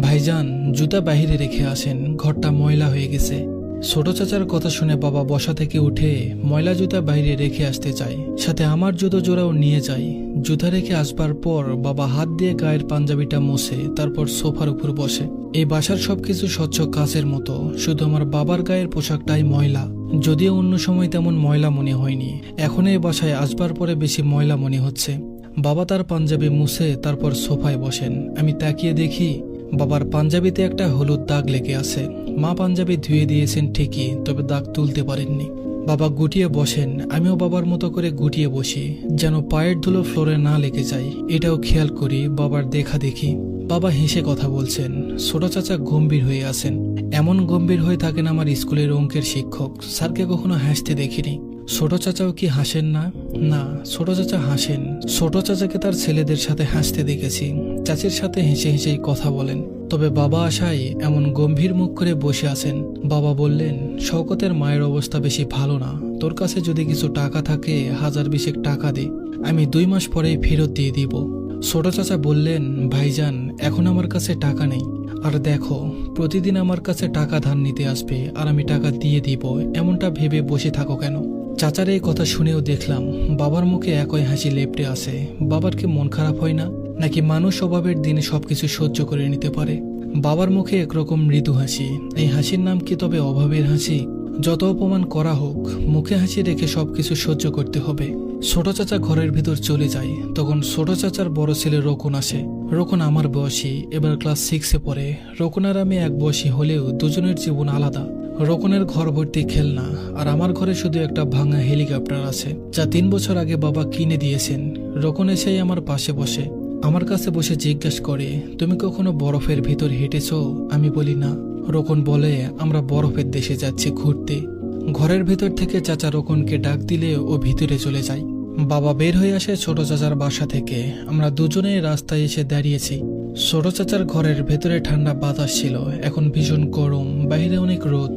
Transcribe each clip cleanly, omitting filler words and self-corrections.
ভাইজান, জুতা বাহিরে রেখে আসেন, ঘরটা ময়লা হয়ে গেছে। ছোট চাচার কথা শুনে বাবা বসা থেকে উঠে ময়লা জুতা বাইরে রেখে আসতে চায়, সাথে আমার জুতো জোড়াও নিয়ে যায়। জুতা রেখে আসবার পর বাবা হাত দিয়ে গায়ের পাঞ্জাবিটা মুছে তারপর সোফার উপর বসে। এই বাসার সবকিছু স্বচ্ছ কাচের মতো, শুধু আমার বাবার গায়ের পোশাকটাই ময়লা। যদিও অন্য সময় তেমন ময়লা মনে হয়নি, এখন এই বাসায় আসবার পরে বেশি ময়লা মনে হচ্ছে। বাবা তার পাঞ্জাবি মুছে তারপর সোফায় বসেন। আমি তাকিয়ে দেখি বাবার পাঞ্জাবিতে একটা হলুদ দাগ লেগে আছে। মা পাঞ্জাবি ধুয়ে দিয়েছেন ঠিকই, তবে দাগ তুলতে পারেননি। বাবা গুটিয়ে বসেন, আমিও বাবার মতো করে গুটিয়ে বসি, যেন পায়ের ধুলো ফ্লোরে না লেগে যায়। এটাও খেয়াল করি বাবার দেখা দেখি। বাবা হেসে কথা বলছেন। ছোট চাচা গম্ভীর হয়ে আছেন। এমন গম্ভীর হয়ে থাকেন আমার স্কুলের অঙ্কের শিক্ষক। স্যারকে কখনো হাসতে দেখিনি। ছোট চাচাও কি হাসেন না? না, ছোট চাচা হাসেন। ছোট চাচাকে তার ছেলেদের সাথে হাসতে দেখেছি, চাচির সাথে হেসে হেসেই কথা বলেন। তবে বাবা আসায় এমন গম্ভীর মুখ করে বসে আছেন। বাবা বললেন, শওকতের মায়ের অবস্থা বেশি ভালো না, তোর কাছে যদি কিছু টাকা থাকে 1000-20 টাকা দে, আমি 2 মাস পরেই ফেরত দিয়ে দিব। ছোট চাচা বললেন, ভাইজান, এখন আমার কাছে টাকা নেই। আর দেখো, প্রতিদিন আমার কাছে টাকা ধার নিতে আসবে আর আমি টাকা দিয়ে দিব, এমনটা ভেবে বসে থাকো কেন? চাচার এই কথা শুনেও দেখলাম বাবার মুখে একই হাসি লেপ্টে আছে। বাবার কি মন খারাপ হয় না, নাকি মানুষ স্বভাবের দিনে সবকিছু সহ্য করে নিতে পারে? বাবার মুখে একরকম মৃদু হাসি। এই হাসির নাম কি তবে অভাবের হাসি? যত অপমান করা হোক, মুখে হাসি রেখে সবকিছু সহ্য করতে হবে। ছোট চাচা ঘরের ভিতর চলে যায়। তখন ছোট চাচার বড় ছেলে রোকন আসে। রোকন আমার বয়সী, এবার ক্লাস 6-এ পড়ে। রোকন আর আমি এক বয়সী হলেও দুজনের জীবন আলাদা। রোকনের ঘর ভর্তি খেলনা, আর আমার ঘরে শুধু একটা ভাঙা হেলিকপ্টার আছে, যা 3 বছর আগে বাবা কিনে দিয়েছেন। রোকন এসেই আমার পাশে বসে, আমার কাছে বসে জিজ্ঞাসা করে, তুমি কখনো বরফের ভিতর হেঁটেছ? আমি বলি না। রোকন বলে, আমরা বরফের দেশে যাচ্ছি ঘুরতে। ঘরের ভেতর থেকে চাচা রোকনকে ডাক দিলে ও ভিতরে চলে যায়। বাবা বের হয়ে আসে ছোট চাচার বাসা থেকে। আমরা দুজনেই রাস্তায় এসে দাঁড়িয়েছি। ছোট চাচার ঘরের ভেতরে ঠান্ডা বাতাস ছিল, এখন ভীষণ গরম, বাইরে অনেক রোদ।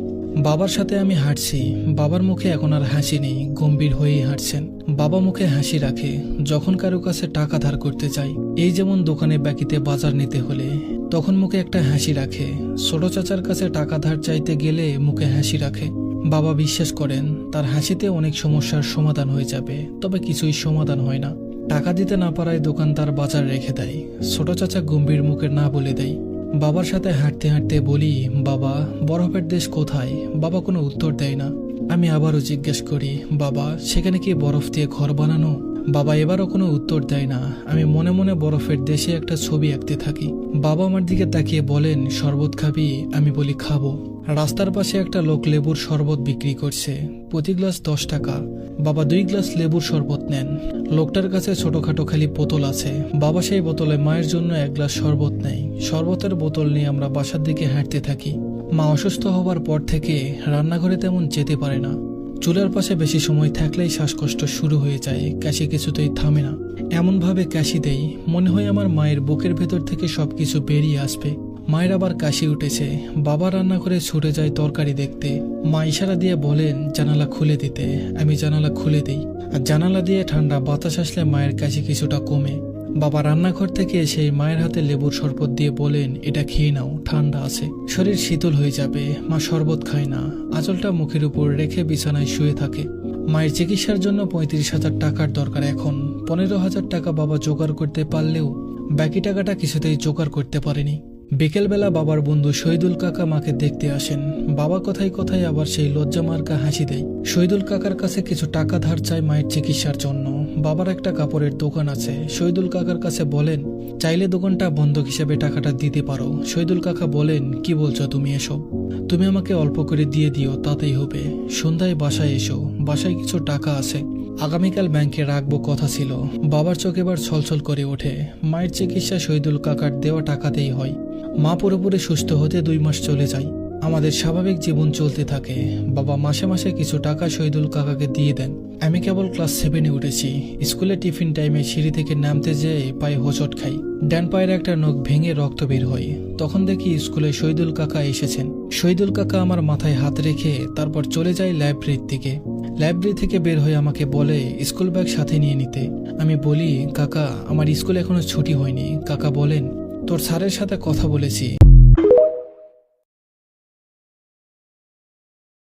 বাবার সাথে আমি হাঁটছি। বাবার মুখে এখন আর হাসি নেই, গম্ভীর হয়েই হাঁটছেন। বাবা মুখে হাসি রাখে যখন কারো কাছে টাকা ধার করতে চাই, এই যেমন দোকানে বাকিতে বাজার নিতে হলে, তখন মুখে একটা হাসি রাখে। ছোট চাচার কাছে টাকা ধার চাইতে গেলে মুখে হাসি রাখে। বাবা বিশ্বাস করেন তার হাসিতে অনেক সমস্যার সমাধান হয়ে যাবে, তবে কিছুই সমাধান হয় না। টাকা দিতে না পারায় দোকানদার বাজার রেখে দেয়। ছোট চাচা গম্ভীর মুখে না বলে দেয়। বাবার সাথে হাঁটতে হাঁটতে বলি, বাবা, বরফের দেশ কোথায়? বাবা কোনো উত্তর দেয় না। আমি আবারও জিজ্ঞেস করি, বাবা, সেখানে কি বরফ দিয়ে ঘর বানানো? বাবা এবারও কোনো উত্তর দেয় না। আমি মনে মনে বরফের দেশে একটা ছবি আঁকতে থাকি। বাবা আমার দিকে তাকিয়ে বলেন, শরবত খাবি? আমি বলি, খাবো। রাস্তার পাশে একটা লোক লেবুর শরবত বিক্রি করছে, প্রতি গ্লাস 10 টাকা। বাবা 2 গ্লাস লেবুর শরবত নেন। লোকটার কাছে ছোটখাটো খালি বোতল আছে। বাবা সেই বোতলে মায়ের জন্য 1 গ্লাস শরবত নেয়। শরবতের বোতল নিয়ে আমরা বাসার দিকে হাঁটতে থাকি। মা অসুস্থ হবার পর থেকে রান্নাঘরে তেমন যেতে পারে না। চুলার পাশে বেশি সময় থাকলেই শ্বাসকষ্ট শুরু হয়ে যায়, কাশি কিছুতেই থামে না। এমনভাবে কাশি দেই, মনে হয় আমার মায়ের বুকের ভেতর থেকে সবকিছু বেরিয়ে আসবে। মায়ের আবার কাশি উঠেছে। বাবা রান্না করে ছুটে যায় তরকারি দেখতে। মা ইশারা দিয়ে বলেন জানালা খুলে দিতে। আমি জানালা খুলে দিই, আর জানালা দিয়ে ঠান্ডা বাতাস আসলে মায়ের কাশি কিছুটা কমে। বাবা রান্নাঘর থেকে এসে মায়ের হাতে লেবুর শরবত দিয়ে বলেন, এটা খেয়ে নাও, ঠান্ডা আছে, শরীর শীতল হয়ে যাবে। মা শরবত খায় না, আঁচলটা মুখের উপর রেখে বিছানায় শুয়ে থাকে। মায়ের চিকিৎসার জন্য 35,000 টাকার দরকার। এখন 15,000 টাকা বাবা জোগাড় করতে পারলেও বাকি টাকাটা কিছুতেই জোগাড় করতে পারেনি। বিকেলবেলা বাবার বন্ধু শহীদুল কাকা মাকে দেখতে আসেন। বাবা কথায় কথায় আবার সেই লজ্জা মার্কা হাসি দেয়। শহীদুল কাকার কাছে কিছু টাকা ধার চায় মায়ের চিকিৎসার জন্য। বাবার একটা কাপড়ের দোকান আছে। শহীদুল কাকার কাছে বলেন, চাইলে দোকানটা বন্ধক হিসেবে টাকাটা দিতে পারো। শহীদুল কাকা বলেন, কি বলছো তুমি এসব? তুমি আমাকে অল্প করে দিয়ে দিও, তাতেই হবে। সন্ধ্যায় বাসায় এসো, বাসায় কিছু টাকা আছে, আগামীকাল ব্যাংকে রাখবো কথা ছিল। বাবার চোখ এবার ছলছল করে ওঠে। মায়ের চিকিৎসা শহীদুল কাকার দেওয়া টাকাতেই হয়। মা পুরোপুরি সুস্থ হতে 2 মাস চলে যায়। আমাদের স্বাভাবিক জীবন চলতে থাকে। বাবা মাসে মাসে কিছু টাকা শহীদুল কাকাকে দিয়ে দেন। আমি কেবল ক্লাস 7-এ উঠেছি। স্কুলে টিফিন টাইমে সিঁড়ি থেকে নামতে যেয়ে পায়ে হোঁচট খাই। ডান পায়ের একটা নখ ভেঙে রক্ত বের হয়। তখন দেখি স্কুলে শহীদুল কাকা এসেছেন। শহীদুল কাকা আমার মাথায় হাত রেখে তারপর চলে যায় লাইব্রেরির দিকে। লাইব্রেরি থেকে বের হয়ে আমাকে বলে স্কুল ব্যাগ সাথে নিয়ে নিতে। আমি বলি, কাকা, আমার স্কুল এখনো ছুটি হয়নি। কাকা বলেন, তোর স্যারের সাথে কথা বলেছি।